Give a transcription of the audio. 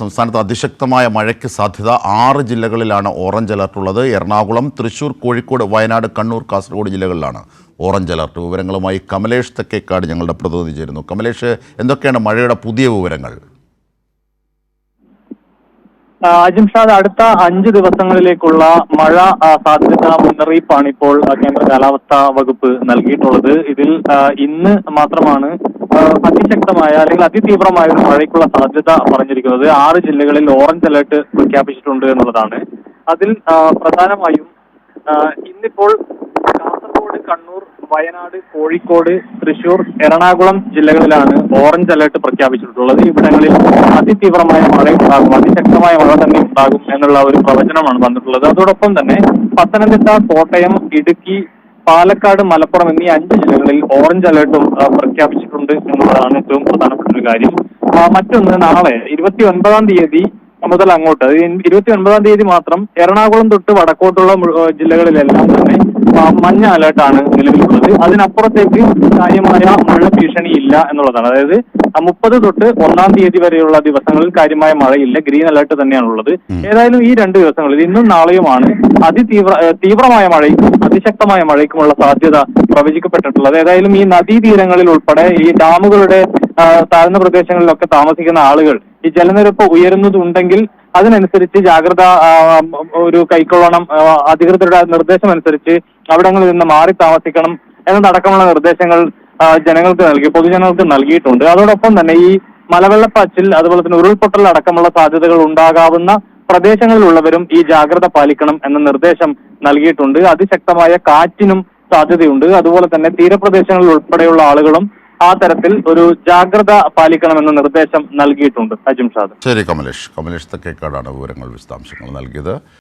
സംസ്ഥാനത്ത് അതിശക്തമായ മഴയ്ക്ക് സാധ്യത 6 ജില്ലകളിലാണ് ഓറഞ്ച് അലർട്ട് ഉള്ളത്. എറണാകുളം, തൃശൂർ, കോഴിക്കോട്, വയനാട്, കണ്ണൂർ, കാസർഗോഡ് ജില്ലകളിലാണ് ഓറഞ്ച് അലർട്ട്. വിവരങ്ങളുമായി കമലേഷ് തെക്കേക്കാട് ഞങ്ങളുടെ പ്രതിനിധി ചേരുന്നു. കമലേഷ്, എന്തൊക്കെയാണ് മഴയുടെ പുതിയ വിവരങ്ങൾ? അജിംഷാദ്, അടുത്ത 5 ദിവസങ്ങളിലേക്കുള്ള മഴ സാധ്യതാ മുന്നറിയിപ്പാണ് ഇപ്പോൾ കേന്ദ്ര കാലാവസ്ഥാ വകുപ്പ് നൽകിയിട്ടുള്ളത്. ഇതിൽ ഇന്ന് മാത്രമാണ് അതിശക്തമായ അല്ലെങ്കിൽ അതിതീവ്രമായ ഒരു മഴയ്ക്കുള്ള സാധ്യത പറഞ്ഞിരിക്കുന്നത്. 6 ജില്ലകളിൽ ഓറഞ്ച് അലർട്ട് പ്രഖ്യാപിച്ചിട്ടുണ്ട് എന്നുള്ളതാണ്. അതിൽ പ്രധാനമായും ഇന്നിപ്പോൾ കാസർഗോഡ്, കണ്ണൂർ, വയനാട്, കോഴിക്കോട്, തൃശൂർ, എറണാകുളം ജില്ലകളിലാണ് ഓറഞ്ച് അലർട്ട് പ്രഖ്യാപിച്ചിട്ടുള്ളത്. ഇവിടങ്ങളിൽ അതിതീവ്രമായ മഴ ഉണ്ടാകും, അതിശക്തമായ മഴ തന്നെ ഉണ്ടാകും എന്നുള്ള ഒരു പ്രവചനമാണ് വന്നിട്ടുള്ളത്. അതോടൊപ്പം തന്നെ പത്തനംതിട്ട, കോട്ടയം, ഇടുക്കി, പാലക്കാട്, മലപ്പുറം എന്നീ 5 ജില്ലകളിൽ ഓറഞ്ച് അലർട്ടും പ്രഖ്യാപിച്ചിട്ടുണ്ട് എന്നുള്ളതാണ് ഏറ്റവും പ്രധാനപ്പെട്ട ഒരു കാര്യം. മറ്റൊന്ന്, നാളെ 29-ാം തീയതി മുതൽ അങ്ങോട്ട്, 29-ാം തീയതി മാത്രം എറണാകുളം തൊട്ട് വടക്കോട്ടുള്ള ജില്ലകളിലെല്ലാം തന്നെ മഞ്ഞ അലർട്ടാണ് നിലവിലുള്ളത്. അതിനപ്പുറത്തേക്ക് കാര്യമായ മഴ ഭീഷണി ഇല്ല എന്നുള്ളതാണ്. അതായത് 30 തൊട്ട് 1-ാം തീയതി വരെയുള്ള ദിവസങ്ങളിൽ കാര്യമായ മഴയില്ല, ഗ്രീൻ അലർട്ട് തന്നെയാണുള്ളത്. ഏതായാലും ഈ 2 ദിവസങ്ങളിൽ, ഇന്നും നാളെയുമാണ് തീവ്രമായ മഴയ്ക്കും അതിശക്തമായ മഴയ്ക്കുമുള്ള സാധ്യത പ്രവചിക്കപ്പെട്ടിട്ടുള്ളത്. ഏതായാലും ഈ നദീതീരങ്ങളിൽ ഉൾപ്പെടെ ഈ ഡാമുകളുടെ താഴ്ന്ന പ്രദേശങ്ങളിലൊക്കെ താമസിക്കുന്ന ആളുകൾ ഈ ജലനിരപ്പ് ഉയരുന്നതുണ്ടെങ്കിൽ അതിനനുസരിച്ച് ജാഗ്രത ഒരു കൈക്കൊള്ളണം. അധികൃതരുടെ നിർദ്ദേശം അനുസരിച്ച് അവിടങ്ങളിൽ നിന്ന് മാറി താമസിക്കണം എന്നതടക്കമുള്ള നിർദ്ദേശങ്ങൾ പൊതുജനങ്ങൾക്ക് നൽകിയിട്ടുണ്ട്. അതോടൊപ്പം തന്നെ ഈ മലവെള്ളപ്പാച്ചിൽ, അതുപോലെ തന്നെ ഉരുൾപൊട്ടൽ അടക്കമുള്ള സാധ്യതകൾ ഉണ്ടാകാവുന്ന പ്രദേശങ്ങളിലുള്ളവരും ഈ ജാഗ്രത പാലിക്കണം എന്ന നിർദ്ദേശം നൽകിയിട്ടുണ്ട്. അതിശക്തമായ കാറ്റിനും സാധ്യതയുണ്ട്. അതുപോലെ തന്നെ തീരപ്രദേശങ്ങളിൽ ഉൾപ്പെടെയുള്ള ആളുകളും ആ തരത്തിൽ ഒരു ജാഗ്രത പാലിക്കണമെന്ന നിർദ്ദേശം നൽകിയിട്ടുണ്ട്. അജിംഷാദ്. ശരി കമലേഷ് തെക്കേക്കാടാണ് വിവരങ്ങൾ, വിശദാംശങ്ങൾ നൽകിയത്.